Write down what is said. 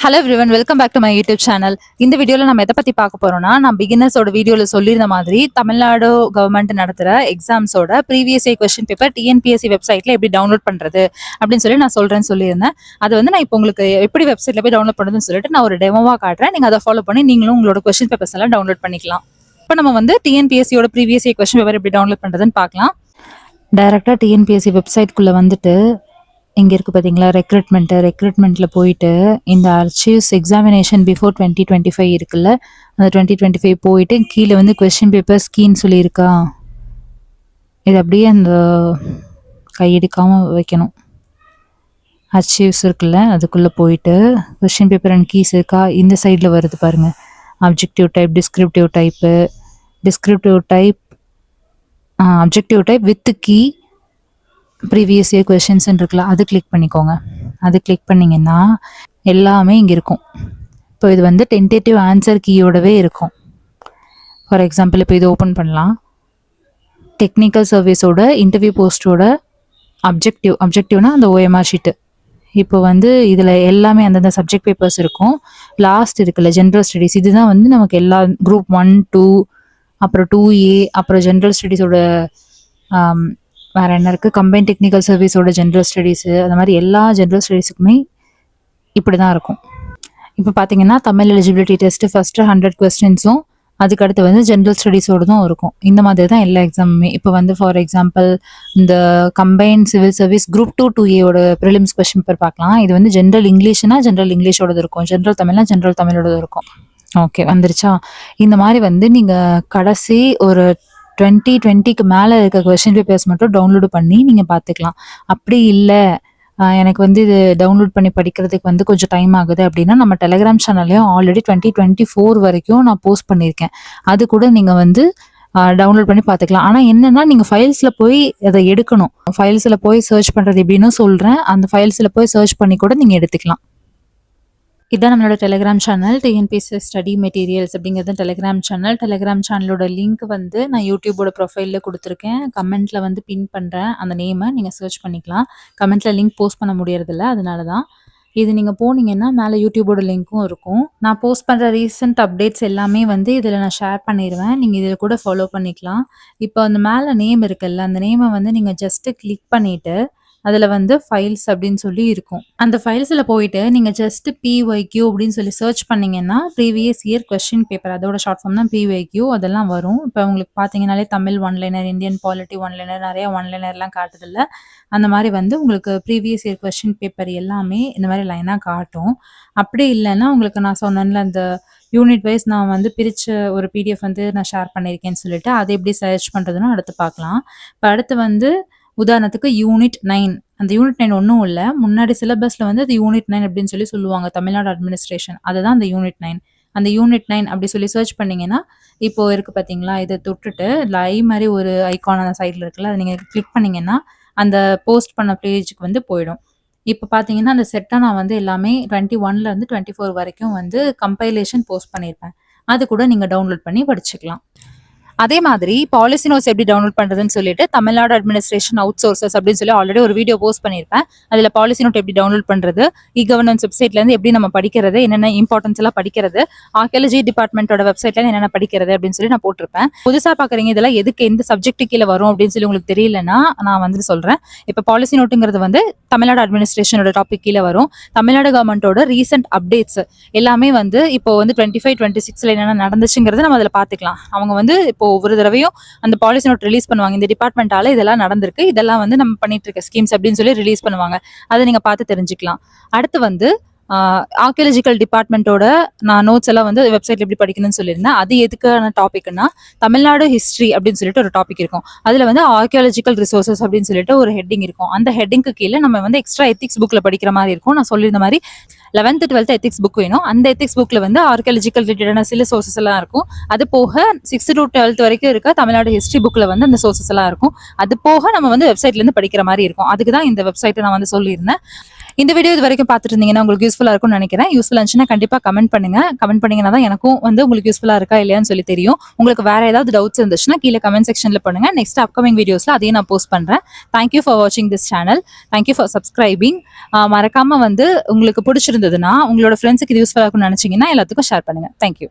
Hello everyone, welcome back to my YouTube channel. இந்த வீடியோவில் நம்ம எதை பற்றி பார்க்க போறோம்னா, நான் பிகினர்ஸோட வீடியோவில் சொல்லியிருந்த மாதிரி தமிழ்நாடு கவர்மெண்ட் நடத்துகிற எக்ஸாம்ஸோட previous year question paper TNPSC வெப்சைட்டில் எப்படி டவுன்லோட் பண்ணுறது அப்படின்னு சொல்லி நான் சொல்லியிருந்தேன். அது வந்து நான் இப்போ உங்களுக்கு எப்படி வெப்சைட்டில் போய் டவுன்லோட் பண்ணுறதுன்னு சொல்லிட்டு நான் ஒரு டெமோவாக காட்டுறேன். நீங்கள் அதை ஃபாலோ பண்ணி நீங்களும் உங்களோட கொஸ்டின் பேப்பர்ஸ் எல்லாம் டவுன்லோட் பண்ணிக்கலாம். இப்போ நம்ம வந்து டிஎன்பிஎஸ்சியோட ப்ரீவியஸ் இயர் கொஸ்டின் பேப்பர் எப்படி டவுன்லோட் பண்ணுறதுன்னு பார்க்கலாம். டைரெக்டாக டிஎன்பிஎஸ்சி வெப்சைட்குள்ளே வந்துட்டு இங்கே இருக்குது பார்த்தீங்களா, ரெக்ரூட்மெண்ட்டில் போயிட்டு இந்த அர்ச்சீவ்ஸ் எக்ஸாமினேஷன் பிஃபோர் 2025 இருக்குல்ல, அந்த 2025 போயிட்டு கீழே வந்து கொஸ்டின் பேப்பர் ஸ்கீன்னு சொல்லியிருக்கா, இது அப்படியே அந்த கையெடுக்காமல் வைக்கணும். அர்ச்சீவ்ஸ் இருக்குல்ல, அதுக்குள்ளே போயிட்டு கொஸ்டின் பேப்பர் அண்ட் கீஸ் இருக்கா, இந்த சைடில் வருது பாருங்கள், objective type, descriptive type with key previous year questions இருக்குல்ல, அது கிளிக் பண்ணிக்கோங்க. அது கிளிக் பண்ணிங்கன்னா எல்லாமே இங்கே இருக்கும். இப்போ இது வந்து டென்டேட்டிவ் ஆன்சர் கீயோடவே இருக்கும். ஃபார் எக்ஸாம்பிள் இப்போ இது ஓப்பன் பண்ணலாம். டெக்னிக்கல் சர்வீஸோட இன்டர்வியூ போஸ்ட்டோட அப்ஜெக்டிவ்னா அந்த ஓஎம்ஆர் ஷீட்டு. இப்போ வந்து இதில் எல்லாமே அந்தந்த சப்ஜெக்ட் பேப்பர்ஸ் இருக்கும். லாஸ்ட் இருக்குல்ல ஜென்ரல் ஸ்டடீஸ், இதுதான் வந்து நமக்கு எல்லா குரூப் 1, 2, அப்புறம் 2A, அப்புறம் ஜென்ரல் ஸ்டடீஸோட வேறு என்ன இருக்குது, கம்பைன் டெக்னிக்கல் சர்வீஸோட ஜென்ரல் ஸ்டடீஸு, அந்த மாதிரி எல்லா ஜென்ரல் ஸ்டடீஸுக்குமே இப்படி தான் இருக்கும். இப்போ பார்த்தீங்கன்னா தமிழ் எலிஜிபிலிட்டி டெஸ்ட்டு ஃபஸ்ட்டு 100 கொஸ்டின்ஸும் அதுக்கடுத்து வந்து ஜென்ரல் ஸ்டடீஸோடு தான் இருக்கும். இந்த மாதிரி தான் எல்லா எக்ஸாமுமே. இப்போ வந்து ஃபார் எக்ஸாம்பிள் இந்த கம்பைன் சிவில் சர்வீஸ் குரூப் 2, 2Aயோட ப்ரிலிம்ஸ் கொஸ்டின் பேப்பர் பார்க்கலாம். இது வந்து ஜென்ரல் இங்கிலீஷ்னா ஜென்ரல் இங்கிலீஷோடது இருக்கும், ஜென்ரல் தமிழ்னா ஜென்ரல் தமிழோடது இருக்கும். ஓகே, வந்துருச்சா? இந்த மாதிரி வந்து நீங்கள் கடைசி ஒரு 2020க்கு மேலே இருக்க கொஸ்டின் பேப்பர்ஸ் மட்டும் டவுன்லோடு பண்ணி நீங்கள் பார்த்துக்கலாம். அப்படி இல்லை எனக்கு வந்து இது டவுன்லோட் பண்ணி படிக்கிறதுக்கு வந்து கொஞ்சம் டைம் ஆகுது அப்படின்னா, நம்ம டெலிகிராம் சேனல்லையும் ஆல்ரெடி 2024 வரைக்கும் நான் போஸ்ட் பண்ணியிருக்கேன். அது கூட நீங்கள் வந்து டவுன்லோட் பண்ணி பார்த்துக்கலாம். ஆனால் என்னென்னா நீங்கள் ஃபைல்ஸில் போய் அதை எடுக்கணும். ஃபைல்ஸில் போய் சர்ச் பண்ணுறது எப்படின்னு சொல்கிறேன். அந்த ஃபைல்ஸில் போய் சர்ச் பண்ணி கூட நீங்கள் எடுத்துக்கலாம். இதுதான் நம்மளோட Telegram channel, TNPSC study materials அப்படிங்கிறது டெலிகிராம் சேனலோட லிங்க் வந்து நான் யூடியூபோட ப்ரொஃபைலில் கொடுத்துருக்கேன். கமெண்ட்டில் வந்து பின் பண்ணுறேன் அந்த நேமை, நீங்கள் சர்ச் பண்ணிக்கலாம். கமெண்ட்டில் லிங்க் போஸ்ட் பண்ண முடியறதில்ல, அதனால தான். இது நீங்கள் போனீங்கன்னா மேலே யூடியூபோட லிங்க்கும் இருக்கும். நான் போஸ்ட் பண்ணுற ரீசெண்ட் அப்டேட்ஸ் எல்லாமே வந்து இதில் நான் ஷேர் பண்ணிடுவேன். நீங்கள் இதில் கூட ஃபாலோ பண்ணிக்கலாம். இப்போ அந்த மேலே நேம் இருக்குல்ல, அந்த நேமை வந்து நீங்கள் ஜஸ்ட்டு கிளிக் பண்ணிவிட்டு அதில் வந்து ஃபைல்ஸ் அப்படின்னு சொல்லி இருக்கும். அந்த ஃபைல்ஸில் போயிட்டு நீங்கள் ஜஸ்ட்டு PYQ அப்படின்னு சொல்லி சர்ச் பண்ணிங்கன்னா ப்ரீவியஸ் இயர் கொஸ்டின் பேப்பர், அதோட ஷார்ட் ஃபார்ம் தான் PYQ, அதெல்லாம் வரும். இப்போ உங்களுக்கு பார்த்தீங்கன்னாலே Tamil one liner, Indian polity one liner, நிறைய ஒன்லைனர்லாம் காட்டுதில்ல, அந்த மாதிரி வந்து உங்களுக்கு ப்ரீவியஸ் இயர் கொஸ்டின் பேப்பர் எல்லாமே இந்த மாதிரி லைனாக காட்டும். அப்படி இல்லைன்னா உங்களுக்கு நான் சொன்னேன்ல அந்த யூனிட் வைஸ் நான் வந்து பிரித்த ஒரு PDF வந்து நான் ஷேர் பண்ணியிருக்கேன்னு சொல்லிட்டு அதை எப்படி சர்ச் பண்ணுறதுன்னு அடுத்து பார்க்கலாம். இப்போ அடுத்து வந்து உதாரணத்துக்கு யூனிட் 9, அந்த யூனிட் 9 ஒன்றும் இல்லை, முன்னாடி சிலபஸில் வந்து அது யூனிட் 9 அப்படின்னு சொல்லி சொல்லுவாங்க, தமிழ்நாடு அட்மினிஸ்ட்ரேஷன், அதுதான் அந்த யூனிட் 9. அந்த யூனிட் 9 அப்படி சொல்லி சர்ச் பண்ணிங்கன்னா இப்போ இருக்குது பார்த்தீங்களா, இதை தொட்டுட்டு லை மாதிரி ஒரு ஐக்கான் அந்த சைடில் இருக்குல்ல, அதை நீங்கள் கிளிக் பண்ணிங்கன்னா அந்த போஸ்ட் பண்ண பேஜுக்கு வந்து போயிடும். இப்போ பார்த்தீங்கன்னா அந்த செட்டாக நான் வந்து எல்லாமே 21லேருந்து 24 வரைக்கும் வந்து கம்பைலேஷன் போஸ்ட் பண்ணியிருப்பேன். அது கூட நீங்கள் டவுன்லோட் பண்ணி படிச்சுக்கலாம். அதே மாதிரி பாலிசி நோட்ஸ் எப்படி டவுன்லோட் பண்ணுறதுன்னு சொல்லிட்டு தமிழ்நாடு அட்மினிஸ்ட்ரேஷன் அவுட் சோர்சஸ் அப்படின்னு சொல்லி ஆல்ரெடி ஒரு வீடியோ போஸ்ட் பண்ணியிருப்பேன். அதில் பாலிசி நோட் எப்படி டவுன்லோட் பண்ணுறது, கவர்னன்ஸ் வெப்சைட்லேருந்து எப்படி நம்ம படிக்கிறது, என்னென்ன இம்பார்ட்டன்ஸ் எல்லாம் படிக்கிறது, ஆர்கியாலஜி டிபார்ட்மெண்ட்டோட வெப்சைட்லேருந்து என்னென்ன படிக்கிறது அப்படின்னு சொல்லி நான் போட்டிருப்பேன். புதுசாக பார்க்குறீங்க இதெல்லாம் எதுக்கு எந்த சப்ஜெக்ட் கீழே வரும் அப்படின்னு சொல்லி உங்களுக்கு தெரியலன்னா நான் வந்து சொல்கிறேன். இப்போ பாலிசி நோட்டுங்கிறது வந்து தமிழ்நாடு அட்மினிஸ்ட்ரேஷனோட டாபிக் கீழே வரும். தமிழ்நாடு கவர்மெண்ட்டோட ரீசெண்ட் அப்டேட்ஸ் எல்லாமே வந்து இப்போ வந்து 25, 26ல் என்னென்ன நடந்துச்சுங்கிறது நம்ம அதில் பார்த்துக்கலாம். அவங்க வந்து இப்போ ஒவ்வொரு தடவையும் அந்த பாலிசி நோட் ரிலீஸ் பண்ணுவாங்க, இந்த டிபார்ட்மெண்டால இதெல்லாம் நடந்திருக்கு, இதெல்லாம் வந்து நம்ம பண்ணிட்டு இருக்க ஸ்கீம்ஸ் அப்படின்னு சொல்லி ரிலீஸ் பண்ணுவாங்க. அதை நீங்க பார்த்து தெரிஞ்சுக்கலாம். அடுத்து வந்து ஆர்கியாலஜிக்கல் டிபார்ட்மெண்ட்டோட நான் நோட்ஸ் எல்லாம் வந்து வெப்சைட்ல எப்படி படிக்கணும்னு சொல்லியிருந்தேன். அது எதுக்கான டாபிக்னா தமிழ்நாடு ஹிஸ்ட்ரி அப்படின்னு சொல்லிட்டு ஒரு டாபிக் இருக்கும். அதுல வந்து ஆர்கியாலஜிக்கல் ரிசோர்சஸ் அப்படின்னு சொல்லிட்டு ஒரு ஹெட்டிங் இருக்கும். அந்த ஹெட்டிங்க்கு கீழே நம்ம வந்து எக்ஸ்ட்ரா எத்திக்ஸ் புக்ல படிக்கிற மாதிரி இருக்கும். நான் சொல்லியிருந்த மாதிரி 11th 12th எத்திக்ஸ் புக் வேணும். அந்த எத்திக்ஸ் புக்ல வந்து ஆர்கியாலஜிக்கல் ரிலேட்டடான சில சோர்சஸ் எல்லாம் இருக்கும். அது போக 6th to 12th வரைக்கும் இருக்க தமிழ்நாடு ஹிஸ்ட்ரி புக்ல வந்து அந்த சோர்சஸ் எல்லாம் இருக்கும். அது போக நம்ம வந்து வெப்சைட்ல இருந்து படிக்கிற மாதிரி இருக்கும். அதுக்கு தான் இந்த வெப்சைட்டை நான் வந்து சொல்லியிருந்தேன். இந்த வீடியோ இது வரைக்கும் பார்த்துட்டு இருந்தீங்கன்னா உங்களுக்கு யூஸ்ஃபுல்லாக இருக்கும்னு நினைக்கிறேன். யூஸ்ஃபுல்லாக இருந்துச்சுன்னா கண்டிப்பாக கமெண்ட் பண்ணுங்க. கமெண்ட் பண்ணீங்கன்னா தான் எனக்கும் வந்து உங்களுக்கு யூஸ்ஃபுல்லாக இருக்கா இல்லையான்னு சொல்லி தெரியும். உங்களுக்கு வேற ஏதாவது டவுட்ஸ் இருந்துச்சுன்னா கீழே கமெண்ட் செக்ஷனில் பண்ணுங்க. நெக்ஸ்ட் அப்கமிங் வீடியோஸில் அதையும் நான் போஸ்ட் பண்ணுறேன். தேங்க்யூ ஃபார் வாட்சிங் this channel. Thank you for subscribing. மறக்காம வந்து உங்களுக்கு பிடிச்சிருந்ததுன்னா உங்களோட ஃப்ரெண்ட்ஸுக்கு இது யூஸ்ஃபுல்லாக இருக்கும்னு நினைச்சீங்கன்னா எல்லாத்துக்கும் ஷேர் பண்ணுங்க. தேங்க்யூ.